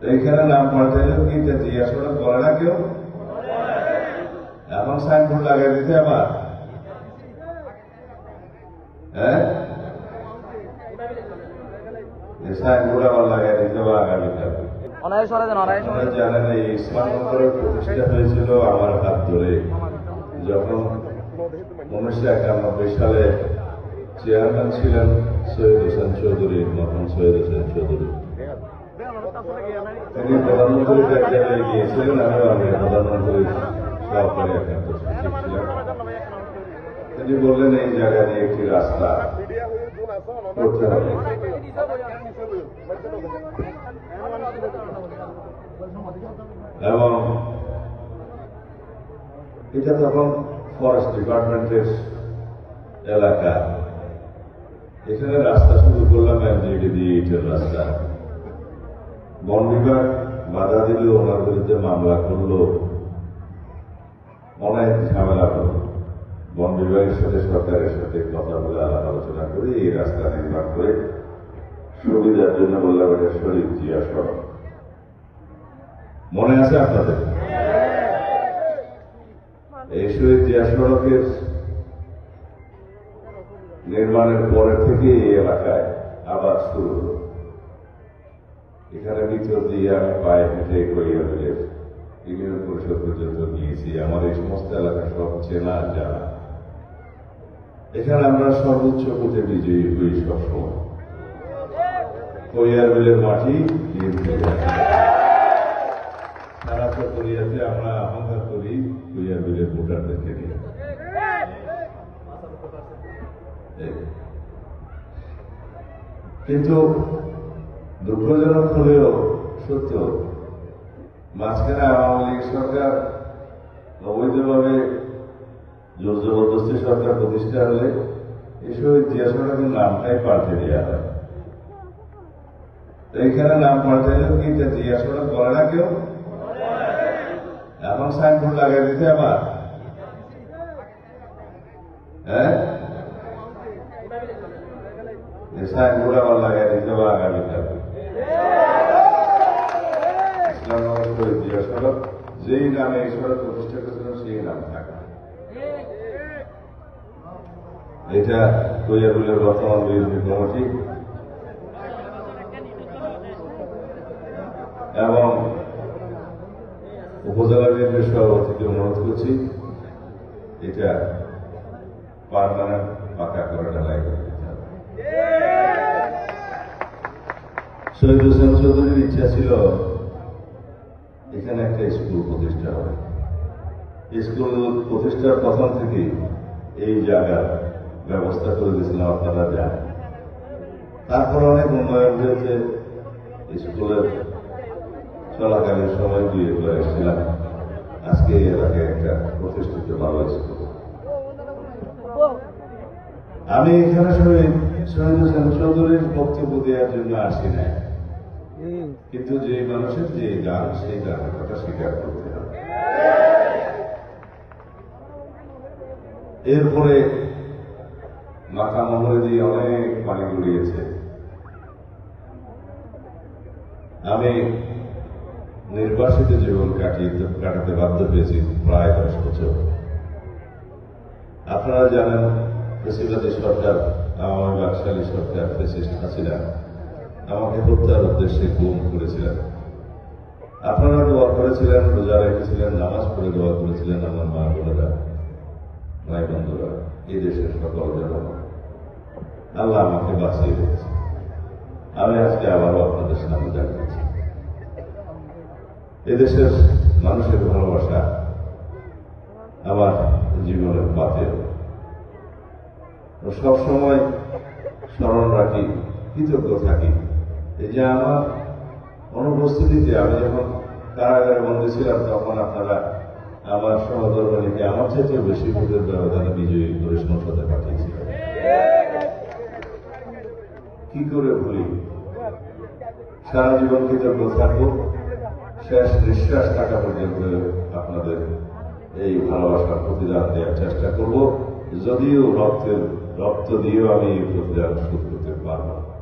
এইখানে নাম পাল্টাইলেও কি জিয়া সড়ক বলে না কেউ? এখন সাইনবোর্ড লাগাই দিতে আবার, হ্যাঁ সাইনবোর্ড আবার লাগাই দিতে হবে আগামীকাল। জানেন এই ইসলামনগরের প্রতিষ্ঠা হয়েছিল আমার হাত ধরে, যখন 1991 সালে চেয়ারম্যান ছিলেন সৈয়দ হোসেন চৌধুরী, মরহুম সৈয়দ হোসেন চৌধুরী। তিনি প্রধানমন্ত্রীর এক জায়গায় গিয়েছিলেন, আমি প্রধানমন্ত্রীর সহকারী একান্ত সচিব ছিলাম। তিনি বললেন এই জায়গায় নিয়ে একটি রাস্তা করতে হবে। এবং এটা তখন ফরেস্ট ডিপার্টমেন্টের এলাকা। এখানে রাস্তা শুরু করলাম এমজিডি দিয়ে, ইটের রাস্তা। বন বিভাগ বাধা দিল, ওনার বিরুদ্ধে মামলা করলো, অনেক ঝামেলা হলো। বন বিভাগের সাথে সরকারের সাথে কথা বলে আলাপ আলোচনা করে এই রাস্তা নির্মাণ করে সুবিধার জন্য বললাম এটা শহীদ জিয়া সড়ক। মনে আছে আপনাদের? এই শহীদ জিয়া সড়কের নির্মাণের পরে থেকে এই এলাকায় আবার শুরু হল। এখানে ভিতর দিয়ে আমি পায়ে হেঁটে কৈয়াবিলের ইউনিয়ন পরিষদ পর্যন্ত গিয়েছি। আমার এই সমস্ত এলাকা সব চেনা জানা। এখানে আমরা সর্বোচ্চ ভোটে বিজয়ী হই সবসময়। কৈয়াবিলের মাটি সারা চকরিয়াতে আমরা অহংকার করি কৈয়াবিলের ভোটারদেরকে নিয়ে। কিন্তু দুঃখজনক হলেও সত্য, মাঝখানে আওয়ামী লীগ সরকার অবৈধভাবে জোর জবরদস্তি সরকার প্রতিষ্ঠা হলে এই শহীদ জিয়া সড়কের নামটাই পাল্টে দেওয়া হয়। এইখানে নাম পাল্টাইলেও কি জিয়া সড়ক বলে না কেউ? এখন সাইনবোর্ড লাগাই দিতে আবার, হ্যাঁ সাইনবোর্ড আবার লাগাই দিতে হবে আগামীকাল। ইসলামনগর শহীদ জিয়া সড়ক, যেই নামে এই সড়ক প্রতিষ্ঠা করেছিলাম সেই নাম থাকা। এটা কৈয়াবিলের বর্তমান বিরোধী কমিটি এবং উপজেলা বিএনপির সভাপতিকে অনুরোধ করছি এটা পার্মানেন্ট পাকা করে ঢালাই করে দিতে হবে। শহীদ হোসেন চৌধুরীর ইচ্ছা ছিল এখানে একটা স্কুল প্রতিষ্ঠা হবে। স্কুল প্রতিষ্ঠার প্রথম থেকে এই জায়গার ব্যবস্থা করে দিয়েছিলাম, আপনারা জানেন। তারপর অনেক উন্নয়ন হয়েছে। স্কুলের চলাকালীন সময় দিয়ে এসেছিলাম, আজকে এই এলাকায় একটা প্রতিষ্ঠিত ভালো স্কুল। আমি এখানে শহীদ হোসেন চৌধুরীর বক্তব্য দেওয়ার জন্য আসি নাই, কিন্তু যে মানুষের যে গান সেই গানের কথা স্বীকার করতে হবে। এরপরে মাথা মহলে দিয়ে অনেক পানি গড়িয়েছে। আমি নির্বাসিত জীবন কাটাতে বাধ্য হয়েছি প্রায় 10 বছর। আপনারা জানেন ফেসিবাদী সরকার, আওয়ামী বাকশালী সরকার, ফেসিস্ট হাসিনা আমাকে হত্যার উদ্দেশ্যে গুম করেছিলেন। আপনারা দোয়া করেছিলেন, রোজা রেখেছিলেন, নামাজ পড়ে দোয়া করেছিলেন আমার মা বোনেরা, ভাই বন্ধুরা, এই দেশের সকল জনগণ। আল্লাহ আমাকে বাঁচিয়ে রেখেছে। আমি আজকে আবারও আপনাদের সামনে দাঁড়িয়েছি। এদেশের মানুষের ভালোবাসা আমার জীবনের পাথেয়। সবসময় স্মরণ রাখি, কৃতজ্ঞ থাকি এই যে আমার অনুপস্থিতিতে, আমি যখন কারাগারে বন্দী ছিলাম তখন আপনারা আমার সহধর্মিণীকে আমার চাইতে বেশি ভোটের ব্যবধানে বিজয়ী করে সংসদে পাঠিয়েছিলেন। কি করে ভুলি? সারা জীবন কৃতজ্ঞ থাকবো, শেষ নিঃশ্বাস থাকা পর্যন্ত আপনাদের এই ভালোবাসার প্রতিদান দেওয়ার চেষ্টা করব। যদিও রক্ত দিয়েও আমি এই প্রতিদান শোধ করতে পারব না।